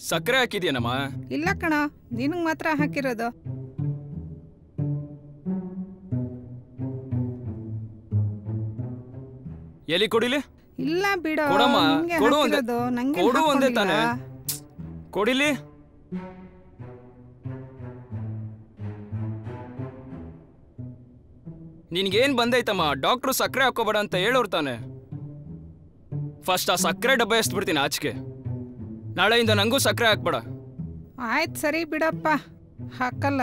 ಸಕ್ಕರೆ ಹಾಕಿದ್ಯೇನಮ್ಮ? ಇಲ್ಲ ಕಣ, ನಿನಗೆ ಮಾತ್ರ ಹಾಕಿರೋದು. ಎಲ್ಲಿ ಕೊಡಿಲಿ? ಇಲ್ಲ ಬಿಡು, ಕೊಡು ಒಂದೇ ತಾನೆ, ಕೊಡಿಲಿ. ನಿನ್ಗೇನ್ ಬಂದೈತಮ್ಮ? ಡಾಕ್ಟ್ರು ಸಕ್ಕರೆ ಹಾಕೋಬೇಡ ಅಂತ ಹೇಳೋರು ತಾನೆ. ಫಸ್ಟ್ ಆ ಸಕ್ಕರೆ ಡಬ್ಬ ಎಸ್ಬಿಡ್ತೀನಿ ಆಚೆಗೆ. ನಾಳೆಯಿಂದ ನಂಗೂ ಸಕ್ಕರೆ ಹಾಕ್ಬೇಡ. ಆಯ್ತು ಸರಿ ಬಿಡಪ್ಪ, ಹಾಕಲ್ಲ.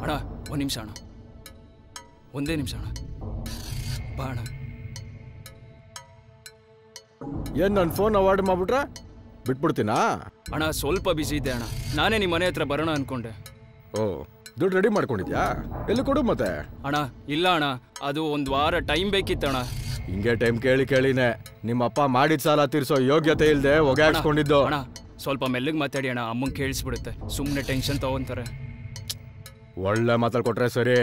ಅಣ್ಣ ಒಂದು ನಿಮಿಷ ಅಣ್ಣ, ಒಂದೇ ನಿಮಿಷ ಅಣ್ಣ, ಬಾ ಅಣ್ಣ. ಏನು ನನ್ನ ಫೋನ್ ಅವಾಯ್ಡ್ ಮಾಡ್ಬಿಟ್ರೆ ಬಿಟ್ಬಿಡ್ತೀನಾ? ಅಣ್ಣ ಸ್ವಲ್ಪ ಬಿಸಿ ಇದ್ದೆ ಅಣ್ಣ, ನಾನೇ ನಿಮ್ಮ ಮನೆ ಹತ್ರ ಬರೋಣ ಅನ್ಕೊಂಡೆ. ಓ, ದುಡ್ಡು ರೆಡಿ ಮಾಡ್ಕೊಂಡಿದ್ಯಾ? ಎಲ್ಲಿ ಕೊಡು ಮತ್ತೆ. ಅಣ್ಣ ಇಲ್ಲ ಅಣ್ಣ, ಅದು ಒಂದು ವಾರ ಟೈಮ್ ಬೇಕಿತ್ತಣ್ಣ. ಹಿಂಗೆ ಟೈಮ್ ಕೇಳಿನೇ ನಿಮ್ಮ ಅಪ್ಪ ಮಾಡಿದ ಸಾಲ ತೀರ್ಸೋ ಯೋಗ್ಯತೆ ಇಲ್ಲದೆ ಹೊಗೆ ಹಾಕ್ಸ್ಕೊಂಡಿದ್ದು. ಅಣ್ಣ ಸ್ವಲ್ಪ ಮೆಲ್ಲಗೆ ಮಾತಾಡಿ ಅಣ್ಣ, ಅಮ್ಮಂಗೆ ಕೇಳಿಸ್ಬಿಡುತ್ತೆ, ಸುಮ್ಮನೆ ಟೆನ್ಷನ್ ತಗೊಂತಾರೆ. ಒಳ್ಳೆ ಮಾತಾಡ್ಕೊಟ್ರೆ ಸರಿ,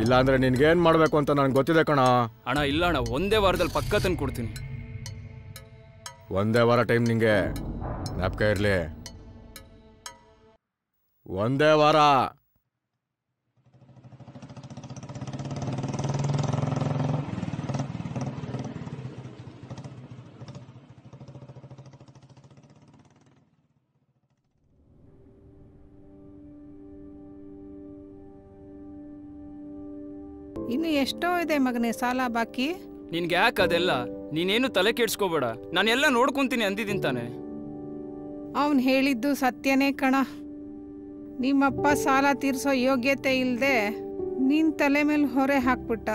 ಇಲ್ಲಾಂದ್ರೆ ನಿನ್ಗೇನ್ ಮಾಡ್ಬೇಕು ಅಂತ ನನಗೆ ಗೊತ್ತಿದೆ ಕಣ. ಅಣ್ಣ ಇಲ್ಲ ಅಣ್ಣ, ಒಂದೇ ವಾರದಲ್ಲಿ ಪಕ್ಕ ತಂದು ಕೊಡ್ತೀನಿ. ಒಂದೇ ವಾರ ಟೈಮ್ ನಿಂಗೆ, ಜ್ಞಾಪಕ ಇರಲಿ, ಒಂದೇ ವಾರ. ಇನ್ನು ಎಷ್ಟೋ ಇದೆ ಮಗನೇ ಸಾಲ ಬಾಕಿ. ನಿನ್ಗೆ ಯಾಕೆ ಅದೆಲ್ಲ? ನೀನೇನು ತಲೆ ಕೆಡ್ಸ್ಕೋಬೇಡ, ನಾನೆಲ್ಲ ನೋಡ್ಕೊಂತೀನಿ ಅಂದಿದ್ದೀನಿ ತಾನೆ. ಅವನು ಹೇಳಿದ್ದು ಸತ್ಯನೇ ಕಣ. ನಿಮ್ಮಪ್ಪ ಸಾಲ ತೀರ್ಸೋ ಯೋಗ್ಯತೆ ಇಲ್ಲದೆ ನಿನ್ನ ತಲೆ ಮೇಲೆ ಹೊರೆ ಹಾಕ್ಬಿಟ್ಟ.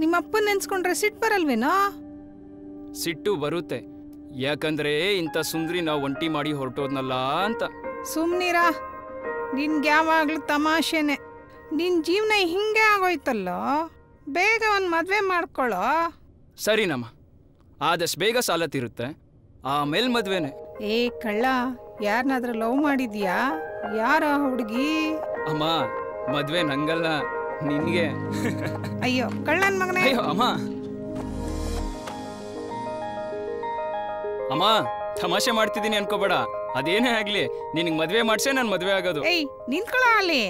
ನಿಮ್ಮಪ್ಪ ನೆನ್ಸ್ಕೊಂಡ್ರೆ ಸಿಟ್ಟು ಬರಲ್ವೇನೋ? ಸಿಟ್ಟು ಬರುತ್ತೆ, ಯಾಕಂದ್ರೆ ಇಂಥ ಸುಂದ್ರಿ ನಾವು ಒಂಟಿ ಮಾಡಿ ಹೊರಟೋದ್ನಲ್ಲ ಅಂತ. ಸುಮ್ನಿರ, ನಿನ್ಗೆ ಯಾವಾಗ್ಲೂ ತಮಾಷೆನೆ. ನಿನ್ನ ಜೀವನ ಹಿಂಗೆ ಆಗೋಯ್ತಲ್ಲೋ, ಬೇಗ ಒಂದು ಮದುವೆ ಮಾಡ್ಕೊಳ್ಳೋ. ಸರಿನಮ್ಮ, ಆದಷ್ಟು ಬೇಗ ಸಾಲ ತೀರುತ್ತೆ, ಆಮೇಲೆ ಮದ್ವೆನೆ. ಏ ಕಳ್ಳ, ಯಾರನ್ನಾದ್ರೂ ಲವ್ ಮಾಡಿದ್ಯಾ? ಯಾರ ಹುಡುಗಿ? ಅಮ್ಮ, ಮದ್ವೆ ನಂಗಲ್ಲ, ನಿನ್ಗೆ. ಅಯ್ಯೋ ಕಳ್ಳನ್ ಮಗನೇ. ಅಯ್ಯೋ ಅಮ್ಮ, ಅಮ್ಮ ತಮಾಷೆ ಮಾಡ್ತಿದ್ದೀನಿ ಅನ್ಕೋಬೇಡ. ಅದೇನೇ ಆಗ್ಲಿ, ನಿನಗೆ ಮದ್ವೆ ಮಾಡ್ಸೇ ನಾನು ಮದ್ವೆ ಆಗೋದು. ಏಯ್ ನಿಂತ್ಕೊಳ್ಳೋ ಅಲ್ಲಿ.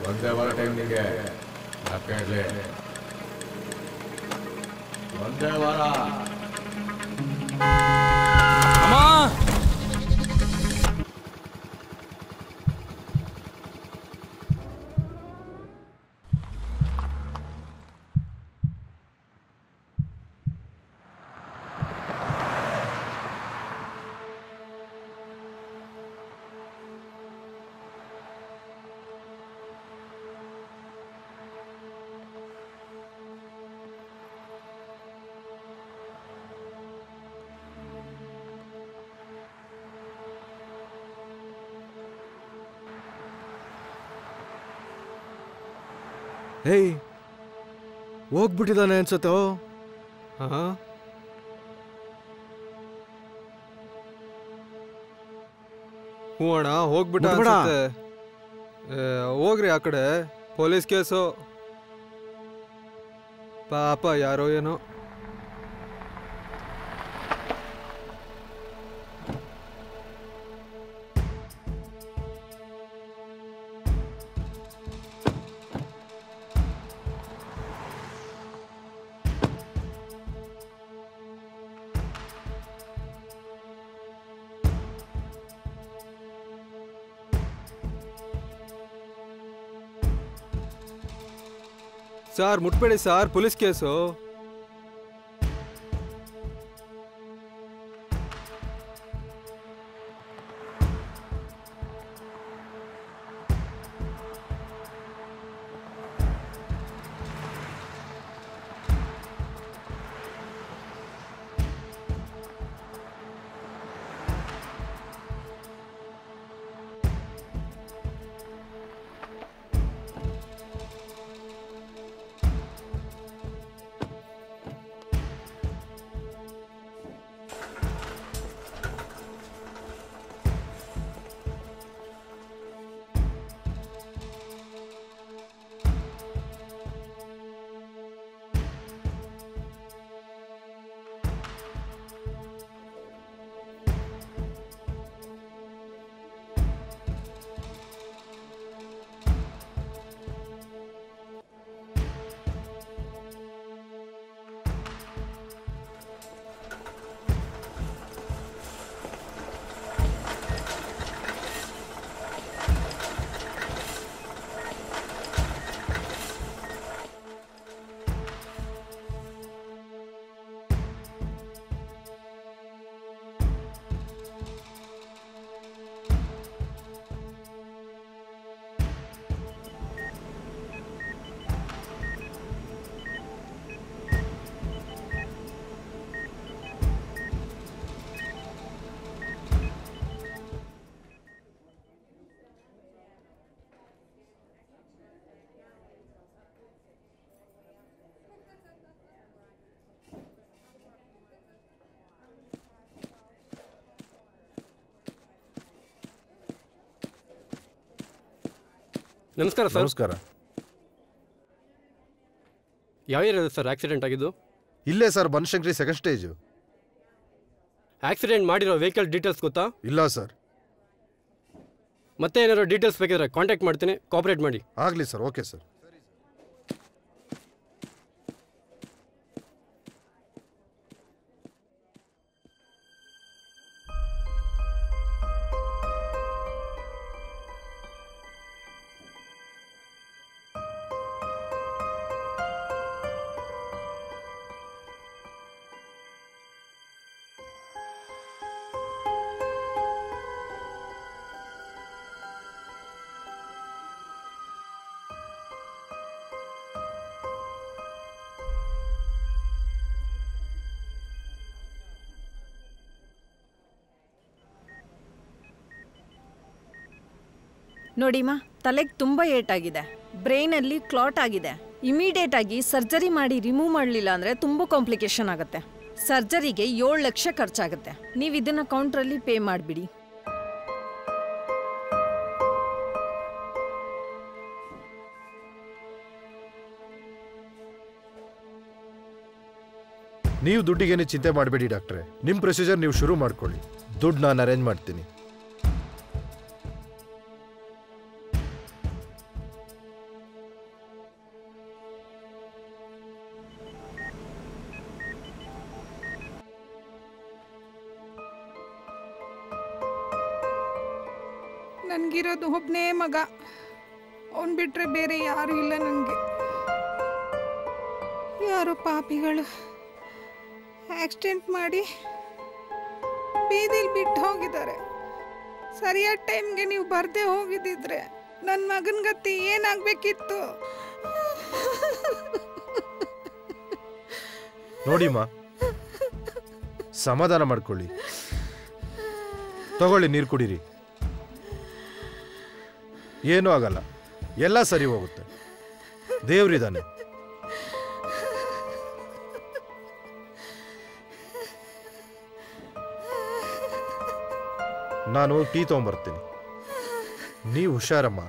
ಒಂದೇ ವಾರ ಟೈಮ್ ನಿಮಗೆ, ಒಂದೇ ವಾರ. ಅಮ್ಮ ಹೇಯ್, ಹೋಗ್ಬಿಟ್ಟಿದ್ದಾನೆ ಅನ್ಸತ್ತೋ. ಹಾ, ಹ್ಞೂ ಅಣ್ಣ, ಹೋಗ್ಬಿಟ್ಟ ಅನ್ಸುತ್ತೆ. ಹೋಗ್ರಿ ಆ ಕಡೆ, ಪೊಲೀಸ್ ಕೇಸು. ಪಾಪ ಯಾರೋ ಏನೋ. ಸಾರ್ ಮುಟ್ಬೇಡಿ ಸಾರ್, ಪೊಲೀಸ್ ಕೇಸು. ನಮಸ್ಕಾರ ಸರ್. ನಮಸ್ಕಾರ. ಯಾವ ಏರಿಯಾದ ಸರ್ ಆಕ್ಸಿಡೆಂಟ್ ಆಗಿದ್ದು? ಇಲ್ಲೇ sir, Banashankari second stage. Accident ಮಾಡಿರೋ ವೆಹಿಕಲ್ ಡೀಟೇಲ್ಸ್ ಗೊತ್ತಾ? ಇಲ್ಲ ಸರ್. ಮತ್ತೆ ಏನಾದ್ರು ಡೀಟೇಲ್ಸ್ ಬೇಕಿದ್ರೆ ಕಾಂಟ್ಯಾಕ್ಟ್ ಮಾಡ್ತೀನಿ, ಕೋಆಪರೇಟ್ ಮಾಡಿ. ಆಗಲಿ ಸರ್. Okay sir. ನೋಡಿಮ್ಮ, ತಲೆಗೆ ತುಂಬ ಏಟಾಗಿದೆ, ಬ್ರೈನಲ್ಲಿ ಕ್ಲಾಟ್ ಆಗಿದೆ. ಇಮಿಡಿಯೇಟ್ ಆಗಿ ಸರ್ಜರಿ ಮಾಡಿ ರಿಮೂವ್ ಮಾಡಲಿಲ್ಲ ಅಂದರೆ ತುಂಬ ಕಾಂಪ್ಲಿಕೇಶನ್ ಆಗುತ್ತೆ. ಸರ್ಜರಿಗೆ 7 ಲಕ್ಷ ಖರ್ಚಾಗುತ್ತೆ. ನೀವು ಇದನ್ನು ಕೌಂಟ್ರಲ್ಲಿ ಪೇ ಮಾಡಿಬಿಡಿ. ನೀವು ದುಡ್ಡಿಗೇನು ಚಿಂತೆ ಮಾಡಬೇಡಿ ಡಾಕ್ಟ್ರೆ. ನಿಮ್ಮ ಪ್ರೊಸೀಜರ್ ನೀವು ಶುರು ಮಾಡ್ಕೊಳ್ಳಿ. ದುಡ್ಡು ನಾನು ಅರೇಂಜ್ ಮಾಡ್ತೀನಿ. ನನಗಿರೋದು ಒಬ್ಬನೇ ಮಗ. ಅವನು ಬಿಟ್ಟರೆ ಬೇರೆ ಯಾರೂ ಇಲ್ಲ ನನಗೆ. ಯಾರೋ ಪಾಪಿಗಳು ಆಕ್ಸಿಡೆಂಟ್ ಮಾಡಿ ಬೀದಿಲಿ ಬಿಟ್ಟು ಹೋಗಿದ್ದಾರೆ. ಸರಿಯಾದ ಟೈಮ್ಗೆ ನೀವು ಬರದೇ ಹೋಗಿದ್ದಿದ್ರೆ ನನ್ನ ಮಗನ ಗತಿ ಏನಾಗಬೇಕಿತ್ತು? ನೋಡಿಮ್ಮ, ಸಮಾಧಾನ ಮಾಡ್ಕೊಳ್ಳಿ. ತಗೊಳ್ಳಿ, ನೀರು ಕುಡೀರಿ. ಏನೂ ಆಗಲ್ಲ, ಎಲ್ಲ ಸರಿ ಹೋಗುತ್ತೆ. ದೇವ್ರಿದ್ದಾನೆ. ನಾನು ಟೀ ತೊಗೊಂಬರ್ತೀನಿ. ನೀವು ಹುಷಾರಮ್ಮ.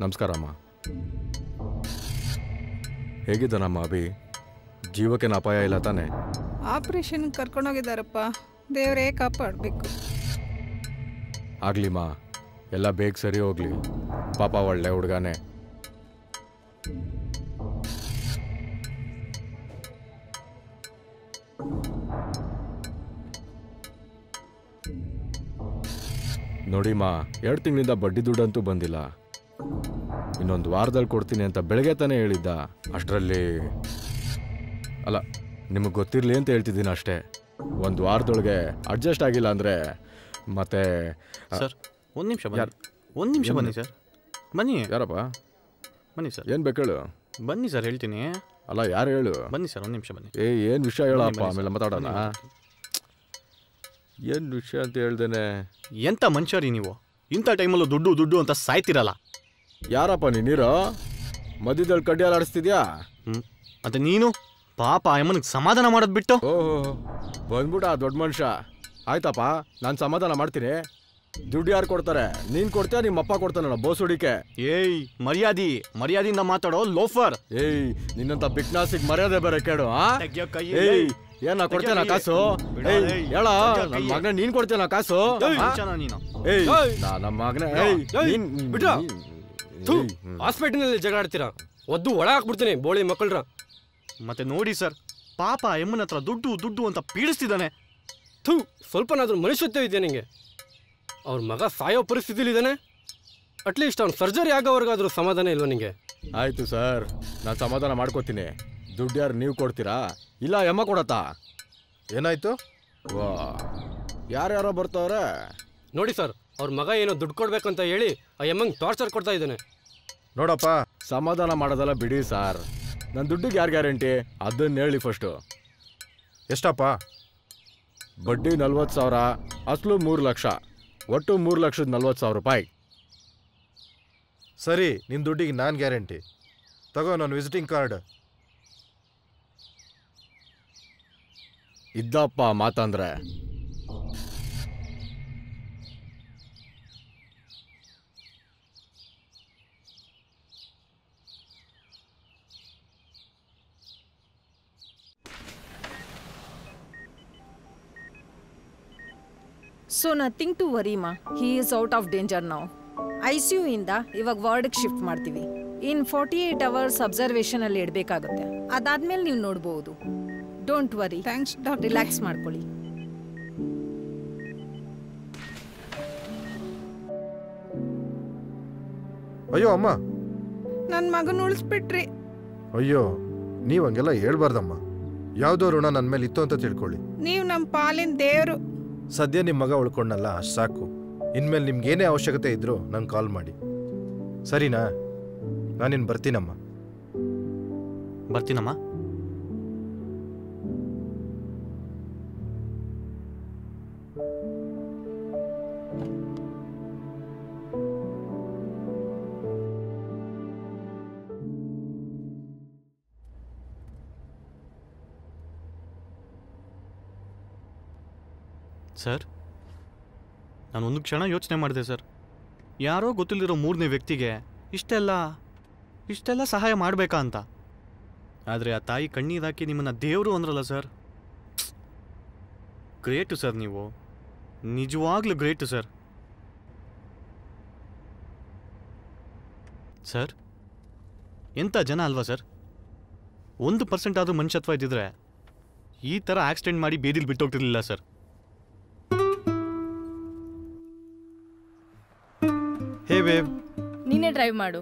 ನಮಸ್ಕಾರ ಅಮ್ಮ. ಹೇಗಿದ್ದಾನಮ್ಮ ಅಭಿ? ಜೀವಕ್ಕೇನು ಅಪಾಯ ಇಲ್ಲ ತಾನೆ? ಆಪರೇಷನ್ ಕರ್ಕೊಂಡೋಗಿದ್ದಾರಪ್ಪ, ದೇವರೇ ಕಾಪಾಡಬೇಕು. ಆಗ್ಲಿಮ್ಮ, ಎಲ್ಲ ಬೇಗ ಸರಿ ಹೋಗ್ಲಿ. ಪಾಪ ಒಳ್ಳೆ ಹುಡುಗನೇ. ನೋಡಿಮ್ಮ, 2 ತಿಂಗಳಿಂದ ಬಡ್ಡಿ ದುಡ್ಡಂತೂ ಬಂದಿಲ್ಲ. ಇನ್ನೊಂದು ವಾರದಲ್ಲಿ ಕೊಡ್ತೀನಿ ಅಂತ ಬೆಳಗ್ಗೆ ತಾನೇ ಹೇಳಿದ್ದ. ಅಷ್ಟರಲ್ಲಿ ಅಲ್ಲ, ನಿಮಗೆ ಗೊತ್ತಿರಲಿ ಅಂತ ಹೇಳ್ತಿದ್ದೀನಿ ಅಷ್ಟೇ. 1 ವಾರದೊಳಗೆ ಅಡ್ಜಸ್ಟ್ ಆಗಿಲ್ಲ ಅಂದರೆ ಮತ್ತೆ ಸರ್ ಒಂದು ನಿಮಿಷ ಒಂದು ನಿಮಿಷ ಬನ್ನಿ ಸರ್. ಬನ್ನಿ. ಯಾರಪ್ಪ? ಬನ್ನಿ ಸರ್. ಏನು ಬೇಕು ಹೇಳು. ಬನ್ನಿ ಸರ್, ಹೇಳ್ತೀನಿ. ಅಲ್ಲ, ಯಾರು ಹೇಳು. ಬನ್ನಿ ಸರ್, 1 ನಿಮಿಷ ಬನ್ನಿ. ಏನು ವಿಷಯ ಹೇಳಪ್ಪ, ಆಮೇಲೆ ಮಾತಾಡೋಣ. ಏನು ವಿಷಯ ಅಂತ ಹೇಳ್ದೇನೆ. ಎಂಥ ಮನುಷ್ಯ ರೀ ನೀವು? ಇಂಥ ಟೈಮಲ್ಲೂ ದುಡ್ಡು ದುಡ್ಡು ಅಂತ ಸಾಯ್ತಿರಲ್ಲ. ಯಾರಪ್ಪ ನೀರು ಮಧ್ಯದಲ್ಲಿ ಕಡ್ಡಿಯಾಲ ಆಡಿಸ್ತಿದ್ಯಾ? ಮತ್ತೆ ನೀನು ಪಾಪ ಅಮ್ಮನಿಗೆ ಸಮಾಧಾನ ಮಾಡೋದು ಬಿಟ್ಟು ಓಹೋ ಬಂದ್ಬಿಟ್ಟ ದೊಡ್ಡ ಮನುಷ್ಯ. ಆಯ್ತಪ್ಪ, ನಾನು ಸಮಾಧಾನ ಮಾಡ್ತೀನಿ. ದುಡ್ಡು ಯಾರು ಕೊಡ್ತಾರೆ? ನೀನು ಕೊಡ್ತೀಯ, ನಿಮ್ಮಪ್ಪ ಕೊಡ್ತಾನಲ್ಲ ಬೋಸ್ ಹುಡಿಕೆ. ಏಯ್ ಮರ್ಯಾದೆಯಿಂದ ಮಾತಾಡೋ ಲೋಫರ್. ಏಯ್, ನಿನ್ನಂತ ಬಿಕ್ನಾಸಿಗೆ ಮರ್ಯಾದೆ ಬೇರೆ ಕೇಳು. ಏಯ್, ಏನ ಕೊಡ್ತೇನ ಕಾಸು? ಹೇಳ, ನನ್ನ ಮಗನ ನೀನ್ ಕೊಡ್ತೇನ ಕಾಸು? ಏಯ್, ನಮ್ಮ ಮಗನ ಹಾಸ್ಪಿಟಲ್ನಲ್ಲಿ ಜಗಳ ಆಡ್ತೀರಾ? ಒದ್ದು ಒಳ ಹಾಕ್ಬಿಡ್ತೀನಿ ಬೋಳಿ ಮಕ್ಕಳ್ರ. ಮತ್ತೆ ನೋಡಿ ಸರ್, ಪಾಪ ಎಮ್ಮನ ಹತ್ರ ದುಡ್ಡು ದುಡ್ಡು ಅಂತ ಪೀಡಿಸ್ತಿದ್ದಾನೆ. ಸ್ವಲ್ಪನಾದ್ರೂ ಮನುಷ್ಯತ್ವ ಇದೆಯಾ ನಿಂಗೆ? ಅವ್ರ ಮಗ ಸಾಯೋ ಪರಿಸ್ಥಿತಿಲಿ ಇದ್ದಾನೆ. ಅಟ್ಲೀಸ್ಟ್ ಅವ್ನು ಸರ್ಜರಿ ಆಗೋವರೆಗಾದ್ರೂ ಸಮಾಧಾನ ಇಲ್ವ ನಿಂಗೆ? ಆಯ್ತು ಸರ್, ನಾನು ಸಮಾಧಾನ ಮಾಡ್ಕೋತೀನಿ. ದುಡ್ಡು ಯಾರು ನೀವು ಕೊಡ್ತೀರಾ ಇಲ್ಲ ಎಮ್ಮ ಕೊಡತ್ತಾ? ಏನಾಯ್ತು? ವಾ, ಯಾರ್ಯಾರೋ ಬರ್ತಾವ್ರೆ ನೋಡಿ ಸರ್, ಅವ್ರ ಮಗ ಏನೋ ದುಡ್ಡು ಕೊಡ್ಬೇಕಂತ ಹೇಳಿ ಆ ಎಮ್ಮಂಗೆ ಟಾರ್ಚರ್ ಕೊಡ್ತಾ ಇದ್ದಾನೆ. ನೋಡಪ್ಪ, ಸಮಾಧಾನ ಮಾಡೋದಲ್ಲ ಬಿಡಿ ಸಾರ್. ನನ್ನ ದುಡ್ಡಿಗೆ ಯಾರು ಗ್ಯಾರಂಟಿ? ಅದನ್ನ ಹೇಳಿ ಫಸ್ಟು. ಎಷ್ಟಪ್ಪ? ಬಡ್ಡಿ 40,000, ಅಸಲು 3 ಲಕ್ಷ, ಒಟ್ಟು 3,40,000 ರೂಪಾಯಿ. ಸರಿ, ನಿನ್ನ ದುಡ್ಡಿಗೆ ನಾನು ಗ್ಯಾರಂಟಿ. ತಗೋ ನನ್ನ ವಿಸಿಟಿಂಗ್ ಕಾರ್ಡ್. ಇದ್ದಪ್ಪ ಮಾತಂದ್ರೆ. ಸೊ ನಥಿಂಗ್ ಟು ವರಿ ಮಾ, he is out of danger ನಾವು. ICU ಇಂದ ಇವಾಗ ವಾರ್ಡ್ಗೆ ಶಿಫ್ಟ್ ಮಾಡ್ತೀವಿ. ಇನ್ 48 hours ಅಬ್ಸರ್ವೇಷನಲ್ಲಿ ಇಡಬೇಕಾಗುತ್ತೆ. ಅದಾದ್ಮೇಲೆ ನೀವು ನೋಡ್ಬೋದು. Don't worry. Thanks doctor. Relax ಮಾಡ್ಕೊಳ್ಳಿ. ಅಯ್ಯೋ ಅಮ್ಮ, ನನ್ನ ಮಗನ ಉಳಿಸ್ಬಿಟ್ರಿ. ಅಯ್ಯೋ, ನೀವು ಹಂಗೆಲ್ಲ ಹೇಳ್ಬಾರ್ದಮ್ಮ. ಯಾವುದೋ ಋಣ ನನ್ನ ಮೇಲೆ ಇತ್ತು ಅಂತ ತಿಳ್ಕೊಳ್ಳಿ. ನೀವು ನಮ್ಮ ಪಾಲಿನ ದೇವರು. ಸದ್ಯ ನಿಮ್ಮ ಮಗ ಉಳ್ಕೊಂಡಲ್ಲ, ಅಷ್ಟು ಸಾಕು. ಇನ್ಮೇಲೆ ನಿಮ್ಗೇನೇ ಅವಶ್ಯಕತೆ ಇದ್ರೂ ನಂಗೆ ಕಾಲ್ ಮಾಡಿ, ಸರಿನಾ? ನಾನಿನ್ನು ಬರ್ತೀನಮ್ಮ. ಬರ್ತೀನಮ್ಮ. ಸರ್, ನಾನು ಒಂದು ಕ್ಷಣ ಯೋಚನೆ ಮಾಡಿದೆ ಸರ್. ಯಾರೋ ಗೊತ್ತಿಲ್ಲದಿರೋ 3ನೇ ವ್ಯಕ್ತಿಗೆ ಇಷ್ಟೆಲ್ಲ ಸಹಾಯ ಮಾಡಬೇಕಾ ಅಂತ. ಆದರೆ ಆ ತಾಯಿ ಕಣ್ಣೀರಾಕಿ ನಿಮ್ಮನ್ನು ದೇವರು ಅಂದ್ರಲ್ಲ ಸರ್. ಗ್ರೇಟು ಸರ್, ನೀವು ನಿಜವಾಗ್ಲೂ ಗ್ರೇಟು ಸರ್. ಸರ್, ಎಂಥ ಜನ ಅಲ್ವಾ ಸರ್? 1% ಆದರೂ ಮನುಷ್ಯತ್ವ ಇದ್ದಿದ್ರೆ ಈ ಥರ ಆಕ್ಸಿಡೆಂಟ್ ಮಾಡಿ ಬೇದಿಲಿ ಬಿಟ್ಟೋಗ್ತಿರ್ಲಿಲ್ಲ ಸರ್. ಹೇ ಬೇಬ್, ನೀನೇ ಡ್ರೈವ್ ಮಾಡು.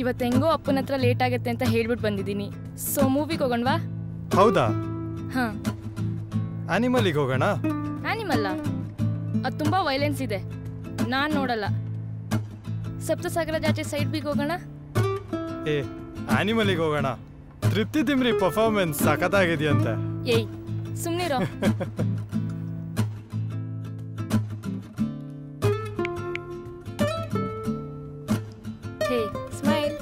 ಇವತ್ತು ಹೆಂಗೋ ಅಪ್ಪನ ಹತ್ರ ಲೇಟ್ ಆಗತ್ತೆ ಅಂತ ಹೇಳ್ಬಿಟ್ಟು ಬಂದಿದ್ದೀನಿ. ಸೊ ಮೂವಿಗೆ ಹೋಗೋಣವಾ? ಹೌದಾ? ಹಾ. ಆನಿಮಲಿಗೆ ಹೋಗೋಣ? ಆನಿಮಲ್ಲ, ಅದು ತುಂಬ ವೈಲೆನ್ಸ್ ಇದೆ, ನಾನು ನೋಡಲ್ಲ. ಸಪ್ತಸಾಗರ ಜಾತಿ ಸೈಡ್ ಬಿಗೆ ಹೋಗೋಣ? ಏ, ಆನಿಮಲಿಗೆ ಹೋಗೋಣ. ತೃಪ್ತಿ ತಿಮ್ರಿ ಪರ್ಫಾರ್ಮೆನ್ಸ್ ಸಖತ್ತಾಗಿದೆಯಂತೆ. ಏಯ್ ಸುಮ್ಮನಿರೋ. ಹೇ ಸ್ಮೈಲ್.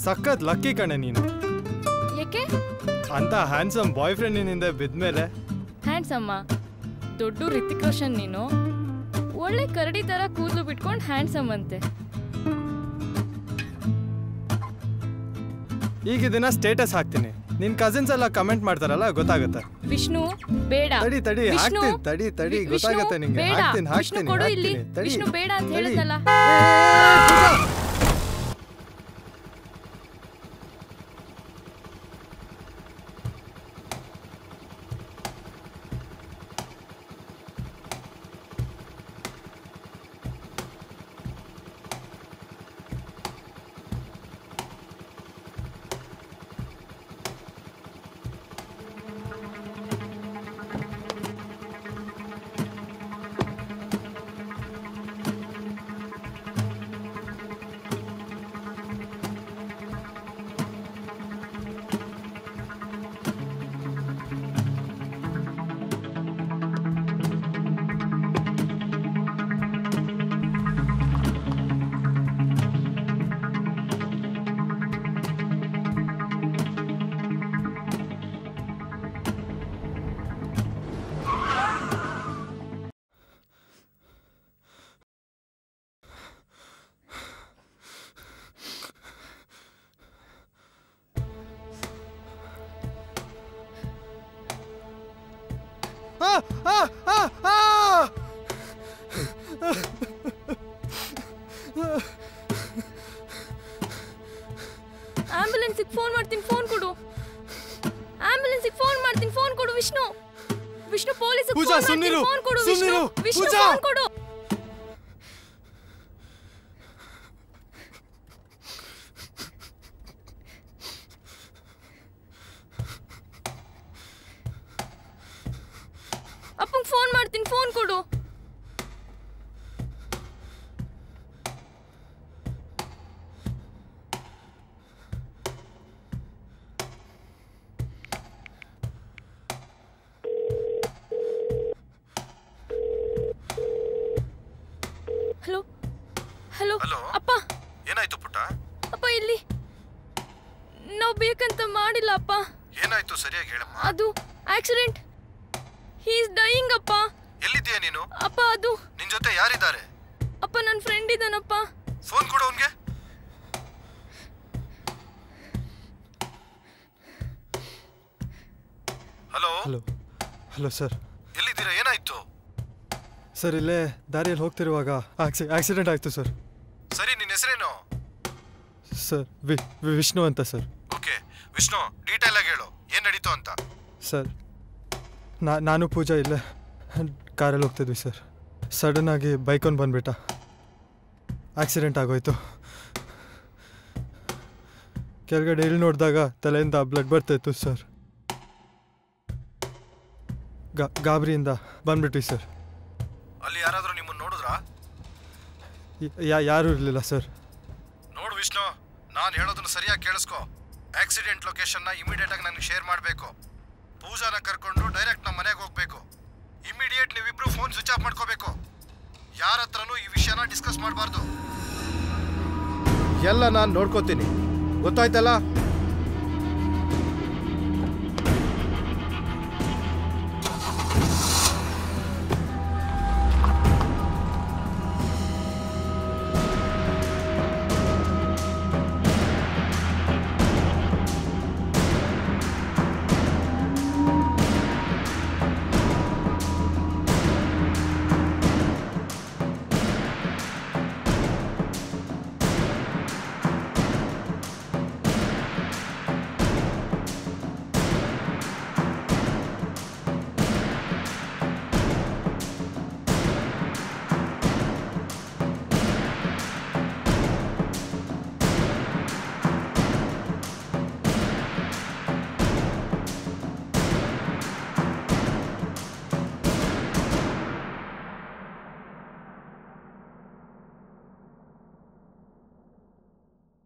ಸಖತ್ ಲಕ್ಕಿ ಕಣೆ ನೀನು. ಯಾಕೆ? ಅಂತ ಹ್ಯಾಂಡ್ಸಮ್ ಬಾಯ್ ಫ್ರೆಂಡ್ ನಿನ್ನಿಂದ ಬಿದ್ಮೇಲೆ. ಹ್ಯಾಂಡ್ಸಮ್ಮ? ದೊಡ್ಡ ರಿತಿಕ್ ರೋಷನ್ ನೀನು. ಒಳ್ಳೆ ಕರಡಿ ತರ ಕೂದಲು ಬಿಟ್ಕೊಂಡು ಹ್ಯಾಂಡ್ಸಮ್ ಅಂತೆ. ಈಗ ಇದನ್ನ ಸ್ಟೇಟಸ್ ಹಾಕ್ತೀನಿ. ನಿನ್ ಕಸಿನ್ಸ್ ಎಲ್ಲ ಕಮೆಂಟ್ ಮಾಡ್ತಾರಲ್ಲ, ಗೊತ್ತಾಗುತ್ತೆ. ವಿಷ್ಣು ಬೇಡ. ತಡಿ ತಡಿ ವಿಷ್ಣು, ಹಾಕ್ತೀನಿ, ತಡಿ ಗೊತ್ತಾಗುತ್ತೆ ನಿಂಗೆ. ಬೇಡ. ಹಾಕ್ತೀನಿ ವಿಷ್ಣು ಕೊಡು ಇಲ್ಲಿ. ವಿಷ್ಣು ಬೇಡ ಅಂತ ಹೇಳಿದ್ನಲ್ಲ. ಆಂಬ್ಯುಲೆನ್ಸಿಗೆ ಫೋನ್ ಮಾಡ್ತೀನಿ, ಫೋನ್ ಕೊಡು. ಆಂಬ್ಯುಲೆನ್ಸಿಗೆ ಫೋನ್ ಮಾಡ್ತೀನಿ, ಫೋನ್ ಕೊಡು. ವಿಷ್ಣು, ವಿಷ್ಣು ಪೊಲೀಸ್ ಫೋನ್ ಕೊಡು. ವಿಷ್ಣು, ವಿಷ್ಣು ಫೋನ್ ಕೊಡು. ಅಪ್ಪಂಗೆ ಫೋನ್ ಮಾಡ್ತೀನಿ, ಫೋನ್ ಕೊಡು. ಹಲೋ ಹಲೋ ಅಪ್ಪ. ಏನಾಯ್ತು ಪುಟ್ಟ? ಅಪ್ಪ ಇಲ್ಲಿ ನಾವು ಬೇಕಂತ ಮಾಡಿಲ್ಲ ಅಪ್ಪ. ಏನಾಯ್ತು ಸರಿಯಾಗಿ ಹೇಳಮ್ಮ. ಅದು ಆಕ್ಸಿಡೆಂಟ್. ಹಿ ಇಸ್ ಡೈಯಿಂಗ್ ಅಪ್ಪ. ಎಲ್ಲಿದ್ದೀಯ ನೀನು? ಅಪ್ಪ ಅದು ನಿನ್ ಜೊತೆ ಯಾರಿದ್ದಾರೆ? ಅಪ್ಪ ನನ್ನ ಫ್ರೆಂಡ್ ಇದ್ದಾನಪ್ಪ. ಫೋನ್ ಕೊಡು ಅವನ್ಗೆ. Hello hello hello sir. ಎಲ್ಲಿದ್ದೀರಾ? ಏನಾಯ್ತು? ಸರ್ ಇಲ್ಲೇ ದಾರಿಯಲ್ಲಿ ಹೋಗ್ತಿರುವಾಗ ಆಕ್ಸಿಡೆಂಟ್ ಆಯಿತು ಸರ್. ಸರಿ, ನಿನ್ನ ಹೆಸರೇನು? ಸರ್ ವಿಷ್ಣು ಅಂತ ಸರ್. ಓಕೆ ವಿಷ್ಣು, ಡೀಟೇಲ್ ಆಗಿ ಹೇಳು, ಏನು ನಡೀತು ಅಂತ. ಸರ್ ನಾನು ಪೂಜಾ ಇಲ್ಲೇ ಕಾರಲ್ಲಿ ಹೋಗ್ತಿದ್ವಿ ಸರ್. ಸಡನ್ ಆಗಿ ಬೈಕೊಂಡು ಬಂದ್ಬಿಟ್ಟ. ಆಕ್ಸಿಡೆಂಟ್ ಆಗೋಯ್ತು. ಕೆಳಗಡೆ ಇಳಿ ನೋಡಿದಾಗ ತಲೆಯಿಂದ ಬ್ಲಡ್ ಬರ್ತಾಯಿತ್ತು ಸರ್. ಗಾಬರಿಯಿಂದ ಬಂದ್ಬಿಟ್ವಿ ಸರ್. ಅಲ್ಲಿ ಯಾರಾದರೂ ನಿಮ್ಮನ್ನು ನೋಡಿದ್ರಾ? ಯಾರೂ ಇರಲಿಲ್ಲ ಸರ್. ನೋಡು ವಿಷ್ಣು, ನಾನು ಹೇಳೋದನ್ನು ಸರಿಯಾಗಿ ಕೇಳಿಸ್ಕೊ. ಆಕ್ಸಿಡೆಂಟ್ ಲೊಕೇಶನ್ನ ಇಮಿಡಿಯೇಟ್ ಆಗಿ ನನಗೆ ಶೇರ್ ಮಾಡಬೇಕು. ಪೂಜಾನ ಕರ್ಕೊಂಡು ಡೈರೆಕ್ಟ್ ನಮ್ಮ ಮನೆಗೆ ಹೋಗ್ಬೇಕು. ಇಮಿಡಿಯೇಟ್ ನೀವಿಬ್ರು ಫೋನ್ ಸ್ವಿಚ್ ಆಫ್ ಮಾಡ್ಕೋಬೇಕು. ಯಾರ ಹತ್ರನೂ ಈ ವಿಷಯನ ಡಿಸ್ಕಸ್ ಮಾಡಬಾರ್ದು. ಎಲ್ಲ ನಾನು ನೋಡ್ಕೋತೀನಿ, ಗೊತ್ತಾಯ್ತಲ್ಲ?